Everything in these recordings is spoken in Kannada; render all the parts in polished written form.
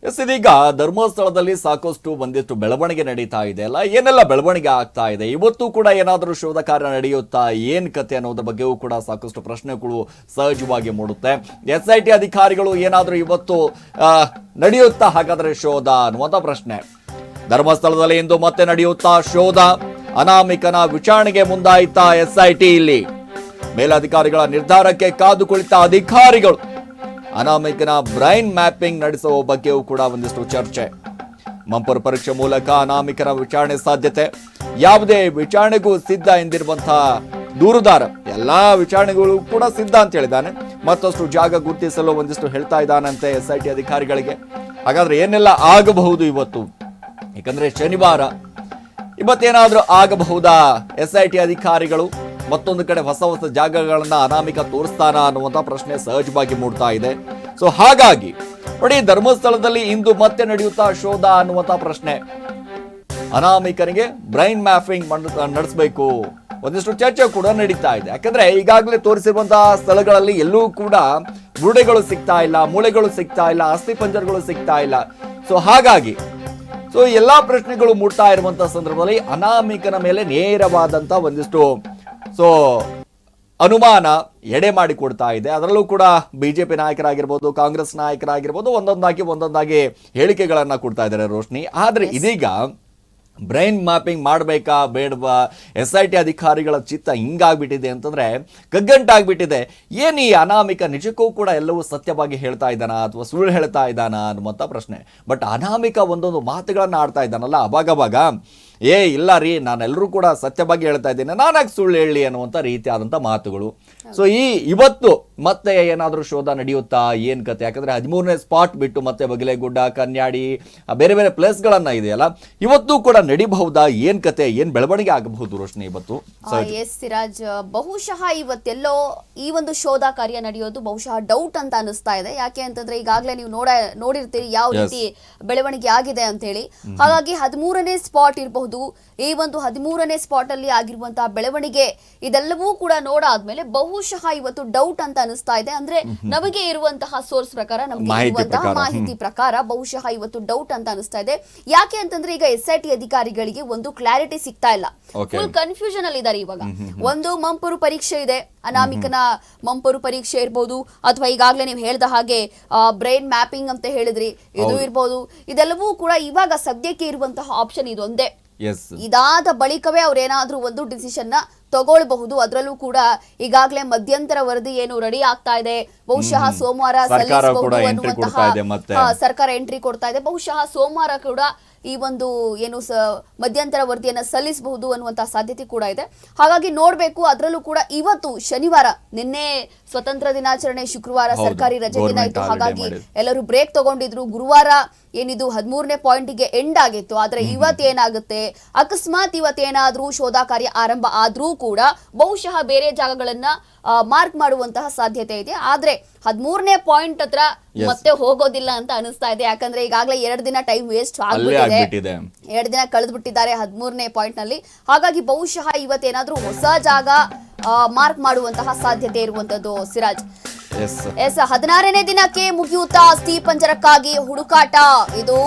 ಎಸ್, ಇದೀಗ ಧರ್ಮಸ್ಥಳದಲ್ಲಿ ಸಾಕಷ್ಟು ಒಂದಿಷ್ಟು ಬೆಳವಣಿಗೆ ನಡೀತಾ ಇದೆ ಅಲ್ಲ, ಏನೆಲ್ಲ ಬೆಳವಣಿಗೆ ಆಗ್ತಾ ಇದೆ? ಇವತ್ತು ಕೂಡ ಏನಾದರೂ ಶೋಧ ಕಾರ್ಯ ನಡೆಯುತ್ತಾ, ಏನ್ ಕತೆ ಅನ್ನೋದ್ರ ಬಗ್ಗೆಯೂ ಕೂಡ ಸಾಕಷ್ಟು ಪ್ರಶ್ನೆಗಳು ಸಹಜವಾಗಿ ಮೂಡುತ್ತೆ. SIT ಅಧಿಕಾರಿಗಳು ಏನಾದರೂ ಇವತ್ತು ನಡೆಯುತ್ತಾ ಹಾಗಾದ್ರೆ ಶೋಧ ಅನ್ನುವಂಥ ಪ್ರಶ್ನೆ. ಧರ್ಮಸ್ಥಳದಲ್ಲಿ ಇಂದು ಮತ್ತೆ ನಡೆಯುತ್ತಾ ಶೋಧ. ಅನಾಮಿಕನ ವಿಚಾರಣೆಗೆ ಮುಂದಾಯಿತಾ SIT. ಇಲ್ಲಿ ಮೇಲಧಿಕಾರಿಗಳ ನಿರ್ಧಾರಕ್ಕೆ ಕಾದು ಕುಳಿತ ಅಧಿಕಾರಿಗಳು ಅನಾಮಿಕನ ಬ್ರೈನ್ ಮ್ಯಾಪಿಂಗ್ ನಡೆಸುವ ಬಗ್ಗೆಯೂ ಕೂಡ ಒಂದಿಷ್ಟು ಚರ್ಚೆ. ಮಂಪರ್ ಪರೀಕ್ಷೆ ಮೂಲಕ ಅನಾಮಿಕನ ವಿಚಾರಣೆ ಸಾಧ್ಯತೆ. ಯಾವುದೇ ವಿಚಾರಣೆಗೂ ಸಿದ್ಧ ಎಂದಿರುವಂತಹ ದೂರುದಾರ ಎಲ್ಲಾ ವಿಚಾರಣೆಗಳು ಕೂಡ ಸಿದ್ಧ ಅಂತ ಹೇಳಿದ್ದಾನೆ. ಮತ್ತಷ್ಟು ಜಾಗ ಗುರುತಿಸಲು ಒಂದಿಷ್ಟು ಹೇಳ್ತಾ ಇದ್ದಾನಂತೆ SIT ಅಧಿಕಾರಿಗಳಿಗೆ. ಹಾಗಾದ್ರೆ ಏನೆಲ್ಲ ಆಗಬಹುದು ಇವತ್ತು? ಯಾಕಂದ್ರೆ ಶನಿವಾರ, ಇವತ್ತೇನಾದ್ರೂ ಆಗಬಹುದಾ? SIT ಅಧಿಕಾರಿಗಳು ಮತ್ತೊಂದು ಕಡೆ ಹೊಸ ಹೊಸ ಜಾಗಗಳನ್ನ ಅನಾಮಿಕ ತೋರಿಸ್ತಾನ ಅನ್ನುವಂಥ ಪ್ರಶ್ನೆ ಸಹಜವಾಗಿ ಮೂಡ್ತಾ ಇದೆ. ಸೊ ಹಾಗಾಗಿ ನೋಡಿ, ಧರ್ಮಸ್ಥಳದಲ್ಲಿ ಇಂದು ಮತ್ತೆ ನಡೆಯುತ್ತಾ ಶೋಧ ಅನ್ನುವಂಥ ಪ್ರಶ್ನೆ. ಅನಾಮಿಕನಿಗೆ ಬ್ರೈನ್ ಮ್ಯಾಪಿಂಗ್ ನಡೆಸಬೇಕು, ಒಂದಿಷ್ಟು ಚರ್ಚೆ ಕೂಡ ನಡೀತಾ ಇದೆ. ಯಾಕಂದ್ರೆ ಈಗಾಗಲೇ ತೋರಿಸಿರುವಂತಹ ಸ್ಥಳಗಳಲ್ಲಿ ಎಲ್ಲೂ ಕೂಡ ಬುರುಡೆಗಳು ಸಿಗ್ತಾ ಇಲ್ಲ, ಮೂಳೆಗಳು ಸಿಗ್ತಾ ಇಲ್ಲ, ಅಸ್ಥಿ ಪಂಜರಗಳು ಸಿಗ್ತಾ ಇಲ್ಲ. ಸೊ ಹಾಗಾಗಿ ಎಲ್ಲಾ ಪ್ರಶ್ನೆಗಳು ಮೂಡ್ತಾ ಇರುವಂತಹ ಸಂದರ್ಭದಲ್ಲಿ ಅನಾಮಿಕನ ಮೇಲೆ ನೇರವಾದಂತ ಒಂದಿಷ್ಟು ಅನುಮಾನ ಎಡೆ ಮಾಡಿ ಕೊಡ್ತಾ ಇದೆ. ಅದರಲ್ಲೂ ಕೂಡ ಬಿಜೆಪಿ ನಾಯಕರಾಗಿರ್ಬೋದು, ಕಾಂಗ್ರೆಸ್ ನಾಯಕರಾಗಿರ್ಬೋದು, ಒಂದೊಂದಾಗಿ ಹೇಳಿಕೆಗಳನ್ನ ಕೊಡ್ತಾ ಇದ್ದಾರೆ ರೋಶ್ನಿ. ಆದ್ರೆ ಇದೀಗ ಬ್ರೈನ್ ಮ್ಯಾಪಿಂಗ್ ಮಾಡಬೇಕಾ ಬೇಡವಾ? SIT ಅಧಿಕಾರಿಗಳ ಚಿತ್ತ ಹಿಂಗಾಗ್ಬಿಟ್ಟಿದೆ ಅಂತಂದ್ರೆ, ಕಗ್ಗಂಟಾಗ್ಬಿಟ್ಟಿದೆ. ಏನು ಈ ಅನಾಮಿಕ ನಿಜಕ್ಕೂ ಕೂಡ ಎಲ್ಲವೂ ಸತ್ಯವಾಗಿ ಹೇಳ್ತಾ ಇದ್ದಾನ ಅಥವಾ ಸುಳ್ಳು ಹೇಳ್ತಾ ಇದ್ದಾನ ಅನ್ನುವಂಥ ಪ್ರಶ್ನೆ. ಬಟ್ ಅನಾಮಿಕ ಒಂದೊಂದು ಮಾತುಗಳನ್ನ ಆಡ್ತಾ ಇದ್ದಾನಲ್ಲ ಅವಾಗ, ಇಲ್ಲ ರೀ, ನಾನೆಲ್ಲರೂ ಕೂಡ ಸತ್ಯವಾಗಿ ಹೇಳ್ತಾ ಇದ್ದೇನೆ, ನಾನಾಗಿ ಸುಳ್ಳು ಹೇಳಿ ಅನ್ನುವಂಥ ರೀತಿಯಾದಂಥ ಮಾತುಗಳು. ಸೊ ಇವತ್ತು ಮತ್ತೆ ಏನಾದರೂ ಶೋಧ ನಡೆಯುತ್ತಾ, ಏನ್ ಕತೆ? ಯಾಕಂದ್ರೆ 13ನೇ ಸ್ಪಾಟ್ ಬಿಟ್ಟು ಮತ್ತೆ ಬಗಲೇಗುಡ್ಡ, ಕನ್ಯಾಡಿ, ಬೇರೆ ಬೇರೆ ಪ್ಲೇಸ್ಗಳನ್ನ ಇದೆಯಲ್ಲ, ಇವತ್ತು ಕೂಡ ನಡಿಬಹುದಾ? ಏನ್ ಕತೆ, ಏನ್ ಬೆಳವಣಿಗೆ ಆಗಬಹುದು ರೋಶ್ನಿ ಇವತ್ತು? ಎಸ್ ಸಿರಾಜ್, ಬಹುಶಃ ಇವತ್ತೆಲ್ಲೋ ಈ ಒಂದು ಶೋಧ ಕಾರ್ಯ ನಡೆಯೋದು ಬಹುಶಃ ಡೌಟ್ ಅಂತ ಅನಿಸ್ತಾ ಇದೆ. ಯಾಕೆ ಅಂತಂದ್ರೆ ಈಗಾಗಲೇ ನೀವು ನೋಡಿರ್ತೀರಿ ಯಾವ ರೀತಿ ಬೆಳವಣಿಗೆ ಆಗಿದೆ ಅಂತ ಹೇಳಿ. ಹಾಗಾಗಿ 13ನೇ ಸ್ಪಾಟ್ ಇರಬಹುದು. ಈ ಒಂದು 13ನೇ ಸ್ಪಾಟ್ ಅಲ್ಲಿ ಆಗಿರುವಂತಹ ಬೆಳವಣಿಗೆ ಇದೆಲ್ಲವೂ ಕೂಡ ನೋಡಾದ್ಮೇಲೆ ಬಹುಶಃ ಇವತ್ತು ಡೌಟ್ ಅಂತ ಅನಿಸ್ತಾ ಇದೆ. ಅಂದ್ರೆ ನಮಗೆ ಇರುವಂತಹ ಸೋರ್ಸ್ ಪ್ರಕಾರ, ನಮಗೆ ಇರುವಂತಹ ಮಾಹಿತಿ ಪ್ರಕಾರ ಬಹುಶಃ ಇವತ್ತು ಡೌಟ್ ಅಂತ ಅನಿಸ್ತಾ ಇದೆ. ಯಾಕೆ ಅಂತಂದ್ರೆ ಈಗ SIT ಅಧಿಕಾರಿಗಳಿಗೆ ಒಂದು ಕ್ಲಾರಿಟಿ ಸಿಗ್ತಾ ಇಲ್ಲ, ಫುಲ್ ಕನ್ಫ್ಯೂಷನ್ ಅಲ್ಲಿ ಇದ್ದಾರೆ ಇವಾಗ. ಒಂದು ಮಂಪರು ಪರೀಕ್ಷೆ ಇದೆ, ಅನಾಮಿಕನ ಮಂಪರು ಪರೀಕ್ಷೆ ಇರ್ಬೋದು, ಅಥವಾ ಈಗಾಗಲೇ ನೀವು ಹೇಳ್ದ ಹಾಗೆ ಬ್ರೈನ್ ಮ್ಯಾಪಿಂಗ್ ಅಂತ ಹೇಳಿದ್ರಿ, ಇದು ಇರ್ಬೋದು. ಇದೆಲ್ಲವೂ ಕೂಡ ಇವಾಗ ಸದ್ಯಕ್ಕೆ ಇರುವಂತಹ ಆಪ್ಷನ್ ಇದೊಂದೇ. ಇದಾದ ಬಳಿಕವೇ ಅವ್ರೇನಾದ್ರೂ ಒಂದು ಡಿಸಿಷನ್ ನ ತಗೊಳ್ಬಹುದು. ಅದರಲ್ಲೂ ಕೂಡ ಈಗಾಗಲೇ ಮಧ್ಯಂತರ ವರದಿ ಏನು ರೆಡಿ ಆಗ್ತಾ ಇದೆ, ಬಹುಶಃ ಸೋಮವಾರ ಸಲ್ಲಿಸಬಹುದು ಅನ್ನುವಂತಹ ಸರ್ಕಾರ ಎಂಟ್ರಿ ಕೊಡ್ತಾ ಇದೆ. ಬಹುಶಃ ಸೋಮವಾರ ಕೂಡ ಈ ಒಂದು ಏನು ಮಧ್ಯಂತರ ವರದಿಯನ್ನ ಸಲ್ಲಿಸಬಹುದು ಅನ್ನುವಂತಹ ಸಾಧ್ಯತೆ ಕೂಡ ಇದೆ. ಹಾಗಾಗಿ ನೋಡ್ಬೇಕು. ಅದರಲ್ಲೂ ಕೂಡ ಇವತ್ತು ಶನಿವಾರ, ನಿನ್ನೆ ಸ್ವತಂತ್ರ ದಿನಾಚರಣೆ, ಶುಕ್ರವಾರ ಸರ್ಕಾರಿ ರಜೆ ದಿನ ಇತ್ತು. ಹಾಗಾಗಿ ಎಲ್ಲರೂ ಬ್ರೇಕ್ ತಗೊಂಡಿದ್ರು. ಗುರುವಾರ ಏನಿದು 13ನೇ ಪಾಯಿಂಟ್ಗೆ ಎಂಡ್ ಆಗಿತ್ತು. ಆದ್ರೆ ಇವತ್ತೇನಾಗುತ್ತೆ, ಅಕಸ್ಮಾತ್ ಇವತ್ತೇನಾದ್ರೂ ಶೋಧ ಕಾರ್ಯ ಆರಂಭ ಆದ್ರೂ ಕೂಡ ಬಹುಶಃ ಬೇರೆ ಜಾಗಗಳನ್ನ ಮಾರ್ಕ್ ಮಾಡುವಂತಹ ಸಾಧ್ಯತೆ ಇದೆ. ಆದ್ರೆ 13ನೇ ಪಾಯಿಂಟ್ ಹತ್ರ ಮತ್ತೆ ಹೋಗೋದಿಲ್ಲ ಅಂತ ಅನಿಸ್ತಾ ಇದೆ. ಯಾಕಂದ್ರೆ ಈಗಾಗಲೇ 2 ದಿನ ಟೈಮ್ ವೇಸ್ಟ್ ಆಗ್ಬಿಟ್ಟಿದೆ, 2 ದಿನ ಕಳೆದ್ಬಿಟ್ಟಿದ್ದಾರೆ 13ನೇ ಪಾಯಿಂಟ್ ನಲ್ಲಿ. ಹಾಗಾಗಿ ಬಹುಶಃ ಇವತ್ತೇನಾದ್ರೂ ಹೊಸ ಜಾಗ ಮಾರ್ಕ್ ಮಾಡುವಂತಹ ಸಾಧ್ಯತೆ ಇರುವಂತದ್ದು ಸಿರಾಜ್. 16ನೇ ದಿನಕ್ಕೆ ಮುಗಿಯುತ್ತಾ ಅಸ್ಥಿ ಪಂಜರಕ್ಕಾಗಿ ಹುಡುಕಾಟ. ಇದು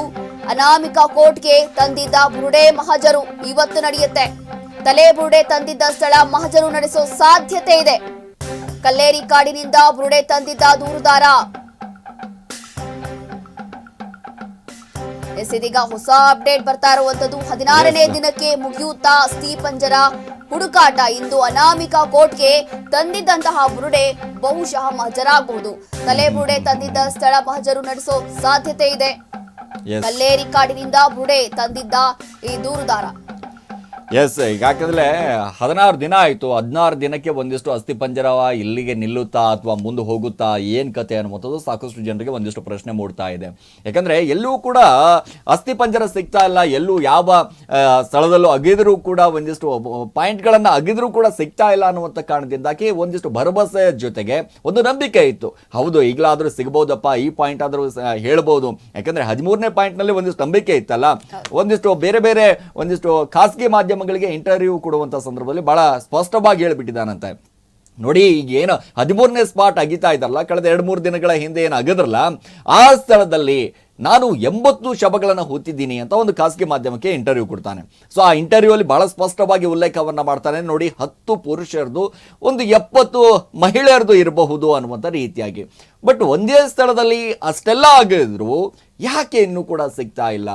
ಅನಾಮಿಕ ಕೋರ್ಟ್ಗೆ ತಂದಿದ್ದ ಬುರುಡೆ ಮಹಜರು ಇವತ್ತು ನಡೆಯುತ್ತೆ. ತಲೆ ಬುರುಡೆ ತಂದಿದ್ದ ಸ್ಥಳ ಮಹಜರು ನಡೆಸೋ ಸಾಧ್ಯತೆ ಇದೆ. ಕಲ್ಲೇರಿ ಕಾಡಿನಿಂದ ಬುರುಡೆ ತಂದಿದ್ದ ದೂರುದಾರ. ಇದೀಗ ಹೊಸ ಅಪ್ಡೇಟ್ ಬರ್ತಾ ಇರುವಂತದ್ದು. 16ನೇ ದಿನಕ್ಕೆ ಮುಗಿಯುತ್ತಾ ಅಸ್ಥಿ ಪಂಜರ ಹುಡುಕಾಟ. ಇಂದು ಅನಾಮಿಕ ಕೋರ್ಟ್ಗೆ ತಂದಿದ್ದಂತಹ ಬುರುಡೆ ಬಹುಶಃ ಮಹಜರಾಗಬಹುದು. ತಲೆ ಬುರುಡೆ ತಂದಿದ್ದ ಸ್ಥಳ ಮಹಜರು ನಡೆಸೋ ಸಾಧ್ಯತೆ ಇದೆ. ಕಲ್ಲೇರಿ ಕಾಡಿನಿಂದ ಬುರುಡೆ ತಂದಿದ್ದ ಈ ದೂರುದಾರ. ಯಾಕಂದ್ರೆ 16 ದಿನ ಆಯ್ತು. 16 ದಿನಕ್ಕೆ ಒಂದಿಷ್ಟು ಅಸ್ಥಿ ಪಂಜರ ಇಲ್ಲಿಗೆ ನಿಲ್ಲುತ್ತಾ ಅಥವಾ ಮುಂದೆ ಹೋಗುತ್ತಾ, ಏನ್ ಕತೆ ಅನ್ನುವಂಥದ್ದು ಸಾಕಷ್ಟು ಜನರಿಗೆ ಒಂದಿಷ್ಟು ಪ್ರಶ್ನೆ ಮೂಡ್ತಾ ಇದೆ. ಯಾಕಂದ್ರೆ ಎಲ್ಲೂ ಕೂಡ ಅಸ್ಥಿ ಪಂಜರ ಸಿಗ್ತಾ ಇಲ್ಲ, ಎಲ್ಲೂ ಯಾವ ಸ್ಥಳದಲ್ಲೂ ಅಗಿದ್ರೂ ಕೂಡ ಒಂದಿಷ್ಟು ಪಾಯಿಂಟ್ಗಳನ್ನ ಅಗಿದ್ರೂ ಕೂಡ ಸಿಗ್ತಾ ಇಲ್ಲ ಅನ್ನುವಂಥ ಕಾರಣದಿಂದಾಗಿ ಒಂದಿಷ್ಟು ಭರವಸೆ ಜೊತೆಗೆ ಒಂದು ನಂಬಿಕೆ ಇತ್ತು. ಹೌದು, ಈಗಲಾದ್ರೂ ಸಿಗಬಹುದಪ್ಪ, ಈ ಪಾಯಿಂಟ್ ಆದ್ರೂ ಹೇಳ್ಬಹುದು. ಯಾಕಂದ್ರೆ 13ನೇ ಪಾಯಿಂಟ್ ನಲ್ಲಿ ಒಂದಿಷ್ಟು ನಂಬಿಕೆ ಇತ್ತಲ್ಲ. ಒಂದಿಷ್ಟು ಬೇರೆ ಒಂದಿಷ್ಟು ಖಾಸಗಿ ಮಾಧ್ಯಮ ಇಂಟರ್ವ್ಯೂ ಕೊಡುವಂತ ಸಂದರ್ಭದಲ್ಲಿ ಬಹಳ ಸ್ಪಷ್ಟವಾಗಿ ಹೇಳ್ಬಿಟ್ಟಿದ್ದಾನಂತೆ. ನೋಡಿ ಈಗ ಏನು 13ನೇ ಸ್ಪಾಟ್ ಅಗಿತಾ ಇದ್ದಾರಲ್ಲ, ಕಳೆದ 2-3 ದಿನಗಳ ಹಿಂದೆ ಏನು ಅಗದ್ರಲ್ಲ, ಆ ಸ್ಥಳದಲ್ಲಿ ನಾನು 80 ಶವಗಳನ್ನು ಹೂತಿದ್ದೀನಿ ಅಂತ ಒಂದು ಖಾಸಗಿ ಮಾಧ್ಯಮಕ್ಕೆ ಇಂಟರ್ವ್ಯೂ ಕೊಡ್ತಾನೆ. ಸೊ ಆ ಇಂಟರ್ವ್ಯೂ ಅಲ್ಲಿ ಬಹಳ ಸ್ಪಷ್ಟವಾಗಿ ಉಲ್ಲೇಖವನ್ನ ಮಾಡ್ತಾನೆ. ನೋಡಿ 10 ಪುರುಷರದು, ಒಂದು 70 ಮಹಿಳೆಯರದು ಇರಬಹುದು ಅನ್ನುವಂಥ ರೀತಿಯಾಗಿ. ಬಟ್ ಒಂದೇ ಸ್ಥಳದಲ್ಲಿ ಅಷ್ಟೆಲ್ಲ ಆಗಿದ್ರು ಯಾಕೆ ಇನ್ನೂ ಕೂಡ ಸಿಗ್ತಾ ಇಲ್ಲ?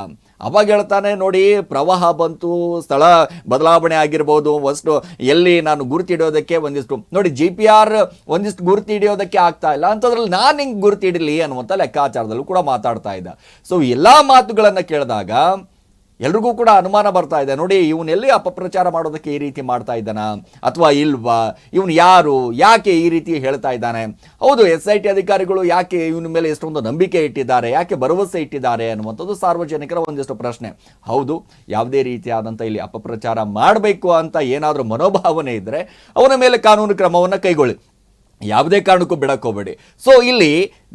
ಅವಾಗ ಹೇಳ್ತಾನೆ, ನೋಡಿ ಪ್ರವಾಹ ಬಂತು, ಸ್ಥಳ ಬದಲಾವಣೆ ಆಗಿರ್ಬೋದು, ಅಷ್ಟು ಎಲ್ಲಿ ನಾನು ಗುರುತಿಡೋದಕ್ಕೆ ಒಂದಿಷ್ಟು ನೋಡಿ GPR ಒಂದಿಷ್ಟು ಗುರುತಿಡಿಯೋದಕ್ಕೆ ಆಗ್ತಾ ಇಲ್ಲ ಅಂತದ್ರಲ್ಲಿ ನಾನು ಹಿಂಗೆ ಗುರುತಿಡಲಿ ಅನ್ನುವಂಥ ಲೆಕ್ಕಾಚಾರದಲ್ಲೂ ಕೂಡ ಮಾತಾಡ್ತಾ ಇದ್ದ. ಸೊ ಎಲ್ಲ ಮಾತುಗಳನ್ನು ಕೇಳಿದಾಗ ಎಲ್ರಿಗೂ ಕೂಡ ಅನುಮಾನ ಬರ್ತಾ ಇದೆ. ನೋಡಿ ಇವನೆಲ್ಲಿ ಅಪಪ್ರಚಾರ ಮಾಡೋದಕ್ಕೆ ಈ ರೀತಿ ಮಾಡ್ತಾ ಇದ್ದಾನ ಅಥವಾ ಇಲ್ವಾ, ಇವನು ಯಾರು, ಯಾಕೆ ಈ ರೀತಿ ಹೇಳ್ತಾ ಇದ್ದಾನೆ? ಹೌದು, SIT ಅಧಿಕಾರಿಗಳು ಯಾಕೆ ಇವನ ಮೇಲೆ ಎಷ್ಟೊಂದು ನಂಬಿಕೆ ಇಟ್ಟಿದ್ದಾರೆ, ಯಾಕೆ ಭರವಸೆ ಇಟ್ಟಿದ್ದಾರೆ ಅನ್ನುವಂಥದ್ದು ಸಾರ್ವಜನಿಕರ ಒಂದಿಷ್ಟು ಪ್ರಶ್ನೆ. ಹೌದು, ಯಾವುದೇ ರೀತಿಯಾದಂಥ ಇಲ್ಲಿ ಅಪಪ್ರಚಾರ ಮಾಡಬೇಕು ಅಂತ ಏನಾದರೂ ಮನೋಭಾವನೆ ಇದ್ದರೆ ಅವನ ಮೇಲೆ ಕಾನೂನು ಕ್ರಮವನ್ನು ಕೈಗೊಳ್ಳಿ, ಯಾವುದೇ ಕಾರಣಕ್ಕೂ ಬಿಡಕ್ಕೆ ಹೋಗಬೇಡಿ. ಸೊ ಇಲ್ಲಿ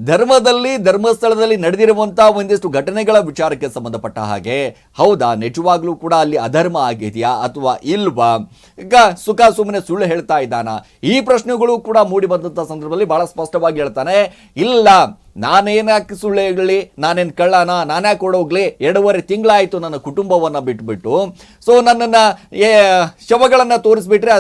ಧರ್ಮಸ್ಥಳದಲ್ಲಿ ನಡೆದಿರುವಂತಹ ಒಂದಿಷ್ಟು ಘಟನೆಗಳ ವಿಚಾರಕ್ಕೆ ಸಂಬಂಧಪಟ್ಟ ಹಾಗೆ, ಹೌದಾ ನಿಜವಾಗ್ಲೂ ಕೂಡ ಅಲ್ಲಿ ಅಧರ್ಮ ಆಗಿದೆಯಾ ಅಥವಾ ಇಲ್ವಾ, ಈಗ ಸುಮ್ಮನೆ ಸುಳ್ಳು ಹೇಳ್ತಾ ಇದ್ದಾನ, ಈ ಪ್ರಶ್ನೆಗಳು ಕೂಡ ಮೂಡಿ ಬಂದಂಥ ಸಂದರ್ಭದಲ್ಲಿ ಬಹಳ ಸ್ಪಷ್ಟವಾಗಿ ಹೇಳ್ತಾನೆ, ಇಲ್ಲ ನಾನೇನಾಕೆ ಸುಳ್ಳು ಹೇಳಲಿ, ನಾನೇನು ಕಳ್ಳನ, ನಾನ್ಯಾಕೆ ಕೊಡೋಗ್ಲಿ, 2.5 ತಿಂಗಳಾಯಿತು ನನ್ನ ಕುಟುಂಬವನ್ನು ಬಿಟ್ಬಿಟ್ಟು. ಸೊ ನನ್ನನ್ನು ಶವಗಳನ್ನು ತೋರಿಸ್ಬಿಟ್ರೆ,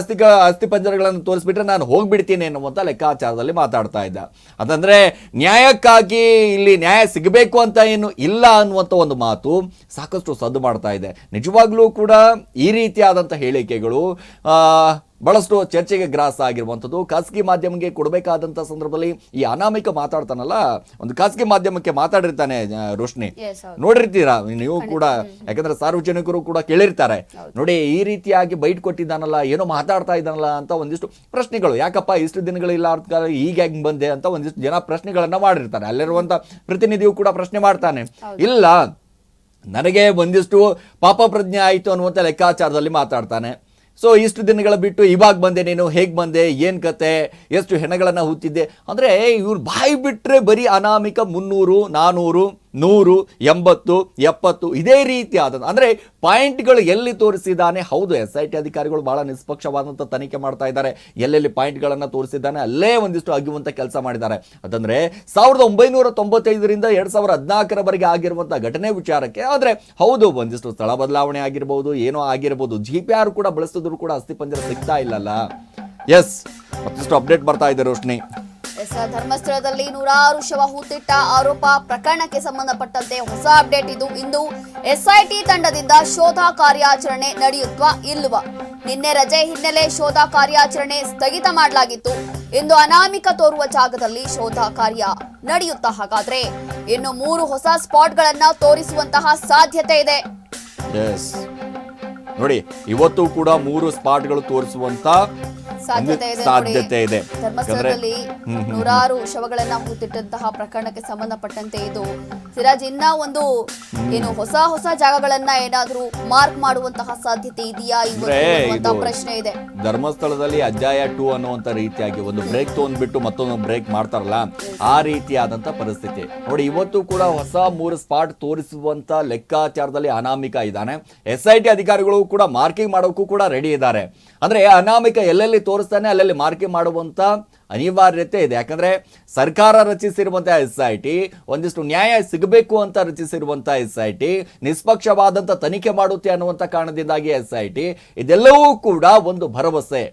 ಅಸ್ಥಿ ಪಂಜರಗಳನ್ನು ತೋರಿಸ್ಬಿಟ್ರೆ ನಾನು ಹೋಗ್ಬಿಡ್ತೀನಿ ಅನ್ನುವಂಥ ಲೆಕ್ಕಾಚಾರದಲ್ಲಿ ಮಾತಾಡ್ತಾ ಇದ್ದ. ಅದಂದ್ರೆ ನ್ಯಾಯಕ್ಕಾಗಿ ಇಲ್ಲಿ ನ್ಯಾಯ ಸಿಗಬೇಕು ಅಂತ ಏನು ಇಲ್ಲ ಅನ್ನುವಂಥ ಒಂದು ಮಾತು ಸಾಕಷ್ಟು ಸದ್ದು ಮಾಡ್ತಾ ಇದೆ. ನಿಜವಾಗ್ಲೂ ಕೂಡ ಈ ರೀತಿಯಾದಂಥ ಹೇಳಿಕೆಗಳು ಬಹಳಷ್ಟು ಚರ್ಚೆಗೆ ಗ್ರಾಸ ಆಗಿರುವಂಥದ್ದು. ಖಾಸಗಿ ಮಾಧ್ಯಮಕ್ಕೆ ಕೊಡಬೇಕಾದಂಥ ಸಂದರ್ಭದಲ್ಲಿ ಈ ಅನಾಮಿಕ ಮಾತಾಡ್ತಾನಲ್ಲ, ಒಂದು ಖಾಸಗಿ ಮಾಧ್ಯಮಕ್ಕೆ ಮಾತಾಡಿರ್ತಾನೆ ರೋಶ್ನಿ, ನೋಡಿರ್ತೀರಾ ನೀವು ಕೂಡ, ಯಾಕಂದ್ರೆ ಸಾರ್ವಜನಿಕರು ಕೂಡ ಕೇಳಿರ್ತಾರೆ. ನೋಡಿ ಈ ರೀತಿಯಾಗಿ ಬೈಟ್ ಕೊಟ್ಟಿದ್ದಾನಲ್ಲ, ಏನೋ ಮಾತಾಡ್ತಾ ಇದ್ದಾನಲ್ಲ ಅಂತ ಒಂದಿಷ್ಟು ಪ್ರಶ್ನೆಗಳು, ಯಾಕಪ್ಪ ಇಷ್ಟು ದಿನಗಳಿಲ್ಲ ಈಗ ಹೆಂಗ್ ಬಂದೆ ಅಂತ ಒಂದಿಷ್ಟು ಜನ ಪ್ರಶ್ನೆಗಳನ್ನ ಮಾಡಿರ್ತಾರೆ. ಅಲ್ಲಿರುವಂತ ಪ್ರತಿನಿಧಿಯು ಕೂಡ ಪ್ರಶ್ನೆ ಮಾಡ್ತಾನೆ, ಇಲ್ಲ ನನಗೆ ಒಂದಿಷ್ಟು ಪಾಪ ಪ್ರಜ್ಞೆ ಆಯಿತು ಅನ್ನುವಂಥ ಲೆಕ್ಕಾಚಾರದಲ್ಲಿ ಮಾತಾಡ್ತಾನೆ. ಸೊ ಇಷ್ಟು ದಿನಗಳ ಬಿಟ್ಟು ಇವಾಗ ಬಂದೆ, ನೀನು ಹೇಗೆ ಬಂದೆ, ಏನು ಕತೆ, ಎಷ್ಟು ಹೆಣಗಳನ್ನು ಹೂತಿದ್ದೆ ಅಂದರೆ ಇವ್ರು ಬಾಯಿ ಬಿಟ್ಟರೆ ಬರೀ ಅನಾಮಿಕ 300, 400, 100, 80, 70 ಇದೇ ರೀತಿ ಆದ ಅಂದರೆ ಪಾಯಿಂಟ್ಗಳು ಎಲ್ಲಿ ತೋರಿಸಿದ್ದಾನೆ. ಹೌದು, SIT ಅಧಿಕಾರಿಗಳು ಬಹಳ ನಿಷ್ಪಕ್ಷವಾದಂಥ ತನಿಖೆ ಮಾಡ್ತಾ ಇದ್ದಾರೆ. ಎಲ್ಲೆಲ್ಲಿ ಪಾಯಿಂಟ್ಗಳನ್ನು ತೋರಿಸಿದ್ದಾನೆ ಅಲ್ಲೇ ಒಂದಿಷ್ಟು ಅಗಿಯುವಂಥ ಕೆಲಸ ಮಾಡಿದ್ದಾರೆ. ಅದಂದರೆ 1995ರಿಂದ 2014ರವರೆಗೆ ಆಗಿರುವಂಥ ಘಟನೆ ವಿಚಾರಕ್ಕೆ. ಆದರೆ ಹೌದು, ಒಂದಿಷ್ಟು ಸ್ಥಳ ಬದಲಾವಣೆ ಆಗಿರ್ಬೋದು, ಏನೋ ಆಗಿರ್ಬೋದು, GPR ಕೂಡ ಬಳಸಿದ್ರು ಕೂಡ ಅಸ್ಥಿಪಂಜರ ಸಿಗ್ತಾ ಇಲ್ಲಲ್ಲ. ಎಸ್, ಮತ್ತಷ್ಟು ಅಪ್ಡೇಟ್ ಬರ್ತಾ ಇದೆ ರೋಶ್ನಿ. ಧರ್ಮಸ್ಥಳದಲ್ಲಿ 100 ಶವ ಹೂತಿಟ್ಟ ಆರೋಪ ಪ್ರಕರಣಕ್ಕೆ ಸಂಬಂಧಪಟ್ಟಂತೆ ಹೊಸ ಅಪ್ಡೇಟ್ ಇದು. ಇಂದು SIT ತಂಡದಿಂದ ಶೋಧ ಕಾರ್ಯಾಚರಣೆ ನಡೆಯುತ್ವಾ ಇಲ್ವಾ? ನಿನ್ನೆ ರಜೆ ಹಿನ್ನೆಲೆ ಶೋಧ ಕಾರ್ಯಾಚರಣೆ ಸ್ಥಗಿತ ಮಾಡಲಾಗಿತ್ತು. ಇಂದು ಅನಾಮಿಕ ತೋರುವ ಜಾಗದಲ್ಲಿ ಶೋಧ ಕಾರ್ಯ ನಡೆಯುತ್ತಾ? ಹಾಗಾದ್ರೆ ಇನ್ನು 3 ಹೊಸ ಸ್ಪಾಟ್ಗಳನ್ನ ತೋರಿಸುವಂತಹ ಸಾಧ್ಯತೆ ಇದೆ. ನೋಡಿ ಇವತ್ತು ಕೂಡ 3 ಸ್ಪಾಟ್ಗಳು ತೋರಿಸುವಂತ ಸಾಧ್ಯತೆ ಇದೆ. ಧರ್ಮಸ್ಥಳದಲ್ಲಿ 100 ಶವಗಳನ್ನ ಹೂತಿಟ್ಟಂತಹ ಪ್ರಕರಣಕ್ಕೆ ಸಂಬಂಧಪಟ್ಟಂತೆ ಇದು ಸಿರಾಜ್ ಇನ್ನ ಒಂದು ಏನು ಹೊಸ ಜಾಗಗಳನ್ನ ಏನಾದ್ರೂ ಮಾರ್ಕ್ ಮಾಡುವಂತಹ ಸಾಧ್ಯತೆ ಇದೆಯಾ ಇವತ್ತು ಪ್ರಶ್ನೆ ಇದೆ. ಧರ್ಮಸ್ಥಳದಲ್ಲಿ ಅಧ್ಯಾಯ 2 ಅನ್ನುವಂತ ರೀತಿಯಾಗಿ ಒಂದು ಬ್ರೇಕ್ ತಗೊಂಡ್ಬಿಟ್ಟು ಮತ್ತೊಂದು ಬ್ರೇಕ್ ಮಾಡ್ತಾರಲ್ಲ, ಆ ರೀತಿಯಾದಂತ ಪರಿಸ್ಥಿತಿ. ನೋಡಿ ಇವತ್ತು ಕೂಡ ಹೊಸ 3 ಸ್ಪಾಟ್ ತೋರಿಸುವಂತ ಲೆಕ್ಕಾಚಾರದಲ್ಲಿ ಅನಾಮಿಕ ಇದ್ದಾನೆ. SIT ಅಧಿಕಾರಿಗಳು ಕೂಡ ಮಾರ್ಕಿಂಗ್ ಮಾಡೋಕ್ಕೂ ಕೂಡ ರೆಡಿ ಇದ್ದಾರೆ. ಅಂದ್ರೆ ಅನಾಮಿಕ ಎಲ್ಲೆಲ್ಲಿ ತೋರಿಸ್ತಾನೆ ಅಲ್ಲಲ್ಲಿ ಮಾರ್ಕಿಂಗ್ ಮಾಡುವಂತ ಅನಿವಾರ್ಯತೆ ಇದೆ. ಯಾಕಂದ್ರೆ ಸರ್ಕಾರ ರಚಿಸಿರುವಂತಹ SIT, ಒಂದಿಷ್ಟು ನ್ಯಾಯ ಸಿಗಬೇಕು ಅಂತ ರಚಿಸಿರುವಂತಹ SIT, ನಿಷ್ಪಕ್ಷವಾದಂತ ತನಿಖೆ ಮಾಡುತ್ತೆ ಅನ್ನುವಂಥ ಕಾರಣದಿಂದಾಗಿ SIT, ಇದೆಲ್ಲವೂ ಕೂಡ ಒಂದು ಭರವಸೆ,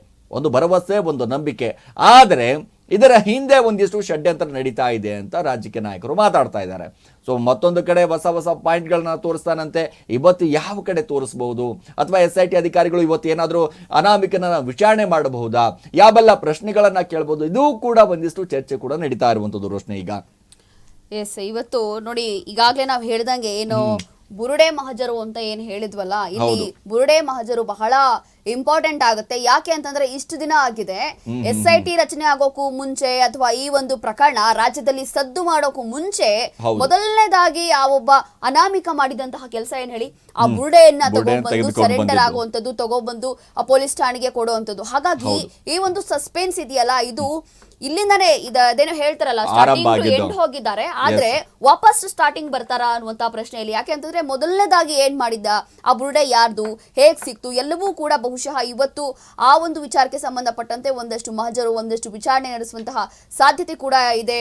ಒಂದು ನಂಬಿಕೆ. ಆದರೆ ಇದರ ಹಿಂದೆ ಒಂದಿಷ್ಟು ಷಡ್ಯಂತ್ರ ನಡೀತಾ ಇದೆ ಅಂತ ರಾಜಕೀಯ ನಾಯಕರು ಮಾತಾಡ್ತಾ ಇದ್ದಾರೆ. ಸೊ ಮತ್ತೊಂದು ಕಡೆ ಹೊಸ ಪಾಯಿಂಟ್ಗಳನ್ನ ತೋರಿಸ್ತಾನಂತೆ. ಇವತ್ತು ಯಾವ ಕಡೆ ತೋರಿಸಬಹುದು, ಅಥವಾ SIT ಅಧಿಕಾರಿಗಳು ಇವತ್ತು ಏನಾದರೂ ಅನಾಮಿಕನ ವಿಚಾರಣೆ ಮಾಡಬಹುದಾ, ಯಾವೆಲ್ಲ ಪ್ರಶ್ನೆಗಳನ್ನ ಕೇಳಬಹುದು, ಇದು ಕೂಡ ಒಂದಿಷ್ಟು ಚರ್ಚೆ ಕೂಡ ನಡೀತಾ ಇರುವಂತದ್ದು ರೋಶ್ನಿ. ಈಗ ಇವತ್ತು ನೋಡಿ, ಈಗಾಗಲೇ ನಾವು ಹೇಳ್ದಂಗೆ ಏನು ಬುರುಡೆ ಮಹಜರು ಅಂತ ಏನ್ ಹೇಳಿದ್ವಲ್ಲ, ಇಲ್ಲಿ ಬುರುಡೆ ಮಹಜರು ಬಹಳ ಇಂಪಾರ್ಟೆಂಟ್ ಆಗುತ್ತೆ. ಯಾಕೆ ಅಂತಂದ್ರೆ ಇಷ್ಟು ದಿನ ಆಗಿದೆ, SIT ರಚನೆ ಆಗೋಕು ಮುಂಚೆ ಅಥವಾ ಈ ಒಂದು ಪ್ರಕರಣ ರಾಜ್ಯದಲ್ಲಿ ಸದ್ದು ಮಾಡೋಕು ಮುಂಚೆ ಮೊದಲನೇದಾಗಿ ಆ ಒಬ್ಬ ಅನಾಮಿಕ ಮಾಡಿದಂತಹ ಕೆಲಸ ಏನ್ ಹೇಳಿ, ಆ ಬುರುಡೆಯನ್ನ ತಗೊಂಡ್ಬಂದು ಸರೆಂಡರ್ ಆಗುವಂತದ್ದು, ತಗೊಂಡ್ಬಂದು ಆ ಪೊಲೀಸ್ ಠಾಣೆಗೆ ಕೊಡುವಂತದ್ದು. ಹಾಗಾಗಿ ಈ ಒಂದು ಸಸ್ಪೆನ್ಸ್ ಇದೆಯಲ್ಲ, ಇದು ಇಲ್ಲಿಂದಾನೇ ಅದೇನೋ ಹೇಳ್ತಾರಲ್ಲ ಆರಂಭ ಸ್ಟಾರ್ಟಿಂಗ್ ಆಗಿದ್ದು. ಎಂಡ್ ಹೋಗಿದ್ದಾರೆ, ಆದ್ರೆ ವಾಪಸ್ ಸ್ಟಾರ್ಟಿಂಗ್ ಬರ್ತಾರಾ ಅನ್ನುವಂತ ಪ್ರಶ್ನೆಯಲ್ಲಿ. ಯಾಕೆ ಅಂತಂದ್ರೆ ಮೊದಲನೇದಾಗಿ ಏನ್ ಮಾಡಿದ್ದ, ಆ ಬುರುಡೆ ಯಾರ್ದು, ಹೇಗ್ ಸಿಕ್ತು, ಎಲ್ಲವೂ ಕೂಡ ಬಹುಶಃ ಇವತ್ತು ಆ ಒಂದು ವಿಚಾರಕ್ಕೆ ಸಂಬಂಧಪಟ್ಟಂತೆ ಒಂದಷ್ಟು ಮಹಜರು, ಒಂದಷ್ಟು ವಿಚಾರಣೆ ನಡೆಸುವಂತಹ ಸಾಧ್ಯತೆ ಕೂಡ ಇದೆ.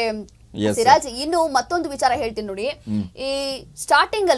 Yes, ಸಿರಾಜ್, ಇನ್ನು ಮತ್ತೊಂದು ವಿಚಾರ ಹೇಳ್ತೀನಿ ನೋಡಿ. ಈ ಸ್ಟಾರ್ಟಿಂಗ್ ಅಲ್ಲಿ